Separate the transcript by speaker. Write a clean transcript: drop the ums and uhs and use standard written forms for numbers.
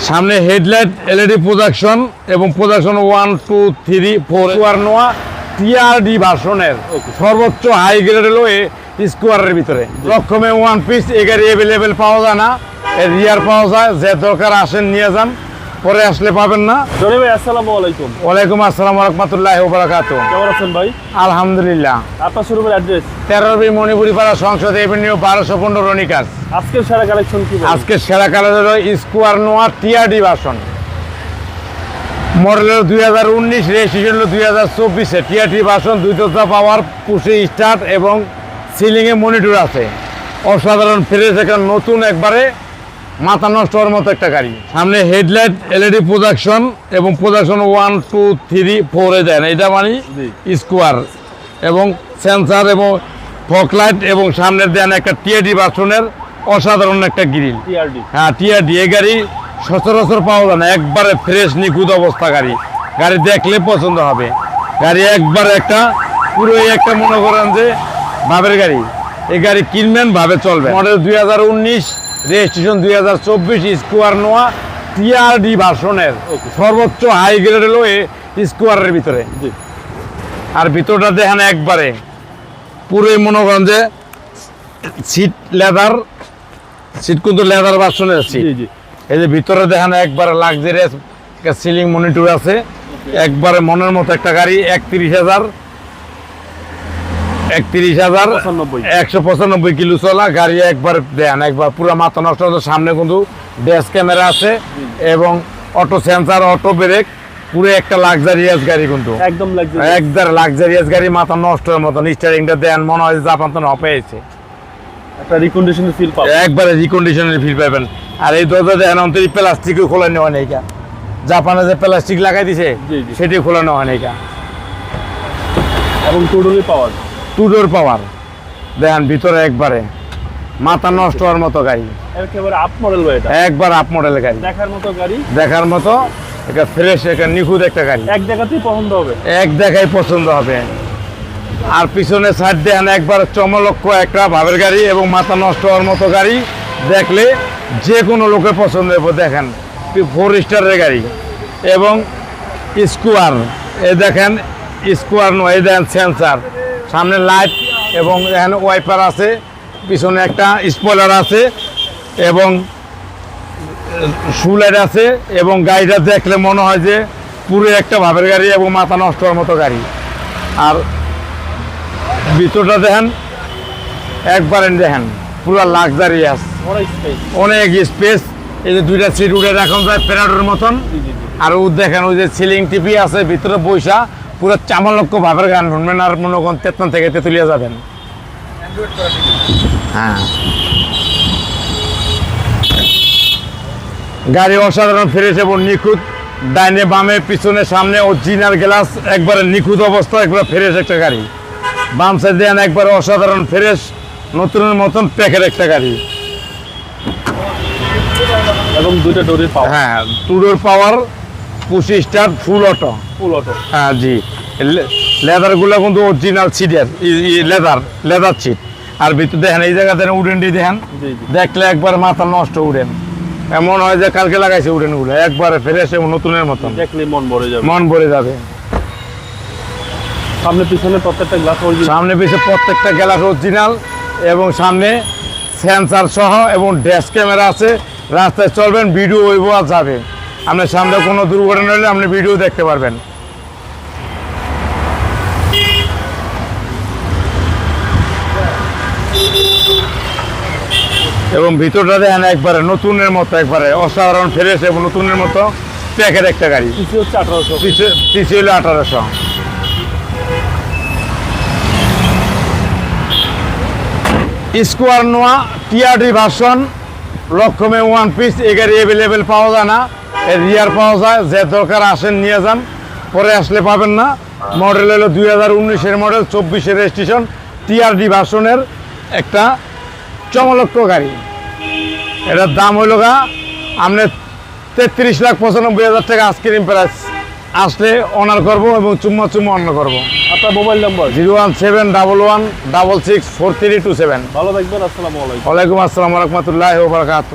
Speaker 1: সামনে headlight LED projection এবং projection 1 2 3 4 square নোয়া টিআরডি ভার্সনের সর্বোচ্চ হাই গ্রেড হলো স্কোয়ারের ভিতরে রকমে ওয়ান পিস এই গাড়ি অ্যাভেলেবেল পাওয়া যায় না, এর রিয়ার পাওয়া যায়। যে দরকার আসেন নিয়ে যান, পরে আসলে পাবেন না।
Speaker 2: জনি ভাই আসসালামু আলাইকুম।
Speaker 1: ওয়ালাইকুম আসসালাম ওয়া রাহমাতুল্লাহি ওয়া বারাকাতুহু।
Speaker 2: কেমন আছেন ভাই?
Speaker 1: আলহামদুলিল্লাহ।
Speaker 2: আপনার শোরুমের অ্যাড্রেস
Speaker 1: 13 মণিপুরি পাড়া সংসদ এভিনিউ 1215 রনিকাস।
Speaker 2: আজকের সেরা কালেকশন কি বলবেন?
Speaker 1: আজকে সেরা কালার হলো স্কোয়ার নোয়া টিআরডি ভার্সন, মডেল হলো 2019, রেজিস্ট্রেশন হলো 2024 টিআরডি ভার্সন, 2 দরজা পাওয়ার, পুশে স্টার্ট এবং সিলিং এ মনিটর আছে। অসাধারণ ফ্রেশ, একটা নতুন একবারে মাথা নষ্ট হওয়ার মতো একটা গাড়ি। সামনে হেডলাইট এলইডি প্রজেকশন এবং প্রজেকশন 1 2 3 4 এ দেন, এটা মানে স্কোয়ার এবং সেন্সার এবং ফগ লাইট এবং সামনের দেন একটা টিআরডি ভার্সনের অসাধারণ একটা গ্রিল। হ্যাঁ টিআরডি এই গাড়ি সচরাচর পাওয়া যায় না, একবারে ফ্রেশ নিখুঁত অবস্থা গাড়ি। গাড়ি দেখলে পছন্দ হবে। গাড়ি একবারে একটা পুরো একটা মনে করেন যে ভাবের গাড়ি। এই গাড়ি কিনবেন ভাবে চলবে। মডেল 2019, রেজিস্ট্রেশন 2024, স্কোয়ার নোয়া টিআরডি ভার্সনের সর্বোচ্চ হাই গ্রেড হলো স্কোয়ারের ভিতরে। আর ভিতরটা দেখেন একবারে পুরোই মনে করেন যে সিট লেদার, সিট কিন্তু লেদার ভার্সনের সিট। এই যে ভিতরে দেখেন একবারে লাক্সারিয়াস সিলিং মনিটর আছে, একবারে মনের মতো একটা গাড়ি। 31,195 কিলো চলা গাড়ি, একবার দেন একবার পুরো মাথা নষ্ট। সামনে কিন্তু ড্যাশ ক্যামেরা আছে এবং অটো সেন্সার, অটো ব্রেক, পুরো একটা লাক্সারিয়াস গাড়ি কিন্তু একদম লাক্সারিয়াস গাড়ি, মাথা নষ্ট হওয়ার মতন। স্টারিংটা দেন মনে হয় জাপান তো হয়েছে,
Speaker 2: একটা রিকন্ডিশনের ফিল পাবেন,
Speaker 1: একবারে রিকন্ডিশনের ফিল পাবেন। আর এই দরজা দেখেন অন্তরি প্লাস্টিকও খোলানো হয় নাই, জাপানে যে প্লাস্টিক লাগাই দিছে সেটি খোলানো হয় নাই।
Speaker 2: এবং
Speaker 1: টু ডোর পাওয়ার দেখেন ভিতরে একবারে মাথা নষ্ট হওয়ার মতো গাড়ি,
Speaker 2: একেবারে আপ মডেল ভাই, এটা
Speaker 1: একবার আপ মডেল গাড়ি, দেখার মতো একটা ফ্রেশ, একটা নিখুঁত একটা গাড়ি।
Speaker 2: এক দেখাতেই পছন্দ হবে,
Speaker 1: এক দেখাই পছন্দ হবে। আর পিছনে সাইড দেখেন একবার চমলক্ষ একটা ভাবের গাড়ি এবং মাথা নষ্ট হওয়ার মতো গাড়ি। দেখলে যে কোনো লোকের পছন্দ হবে। দেখেন 4 স্টারের গাড়ি এবং স্কোয়ার, এ দেখেন স্কোয়ার নয়, এই দেখেন সেন্সার, সামনে লাইট এবং এখানে ওয়াইপার আছে, পিছনে একটা স্পয়লার আছে এবং শু লাইট আছে। এবং গাড়িটা দেখলে মনে হয় যে পুরো একটা ভাবের গাড়ি এবং মাথা নষ্ট হওয়ার মতো গাড়ি। আর ভিতরটা দেখেন একবারে দেখেন পুরো লাক্সারিয়াস, অনেক স্পেস। এই যে 2টা সিট উঠে রাখুন যায় প্যারাডোর মতন। আর ও দেখেন ওই যে সিলিং টিভি আছে ভিতরে বৈশা, পুরো চামালক্ষ ভাবের গান শুনবেন। আর মনে করেন তেতন থেকে তেতুলিয়া যাবেন। হ্যাঁ, গাড়ি অসাধারণ ফ্রেশ এবং নিখুঁত। ডাইনে বামে পিছনে সামনে অরিজিনাল গ্লাস, একবারে নিখুঁত অবস্থা, একবারে ফ্রেশ একটা গাড়ি। বাম সাইড দেন একবারে অসাধারণ ফ্রেশ নতুনের মতন প্যাকের একটা গাড়ি।
Speaker 2: এবং 2টা ডোরের পাওয়ার,
Speaker 1: হ্যাঁ 2 ডোর পাওয়ার, পুশ স্টার্ট, ফুল অটো। হ্যাঁ জি, লেদারগুলো কিন্তু অরিজিনাল সিটের, লেদার সিট। আর ভিতরে দেখেন এই জায়গা দেখেন উডেনটি দেখেন, দেখলে একবার মাথা নষ্ট উডেন, এমন হয় যে কালকে লাগাইছে উডেনগুলো, একবারে ফ্রেশ এবং নতুনের মতন,
Speaker 2: দেখলে মন
Speaker 1: ভরে যাবে।
Speaker 2: সামনে পিছনে প্রত্যেকটা
Speaker 1: গ্লাস অরিজিনাল এবং সামনে সেন্সার সহ এবং ড্যাশ ক্যামেরা আছে। রাস্তায় চলবেন, ভিডিও হইব আর যাবে। আপনার সামনে কোনো দুর্ঘটনা হলে আপনি ভিডিও দেখতে পারবেন। এবং ভিতরটা দেখেন একবারে নতুনের মতো, একবারে অসাধারণ ফ্রেশ এবং নতুনের মতো প্যাকের একটা গাড়ি।
Speaker 2: পিছিয়ে হচ্ছে 1800,
Speaker 1: পিছিয়ে হলো 1800। স্কোয়ার নোয়া টিআরডি ভার্সন, রকমে 1 পিস এই গাড়ি অ্যাভেলেবেল পাওয়া যায় না, এর রিয়ার পাওয়া যায়। যে দরকার আসেন নিয়ে যান, পরে আসলে পাবেন না। মডেল হলো 2019 মডেল, 24 রেজিস্ট্রেশন, টিআরডি ভার্সনের একটা চমলক্ষ গাড়ি। এটার দাম হইল আপনার 33,95,000 টাকা আইসক্রিম প্রাইস। আসলে অনার করবো এবং চুম্মা অনার করবো।
Speaker 2: আপনার মোবাইল নাম্বার
Speaker 1: 01711664327।
Speaker 2: ভালো থাকবেন। আসসালামু আলাইকুম।
Speaker 1: ওয়ালাইকুম আসসালাম ওয়া রাহমাতুল্লাহি ওয়া বারাকাতুহু।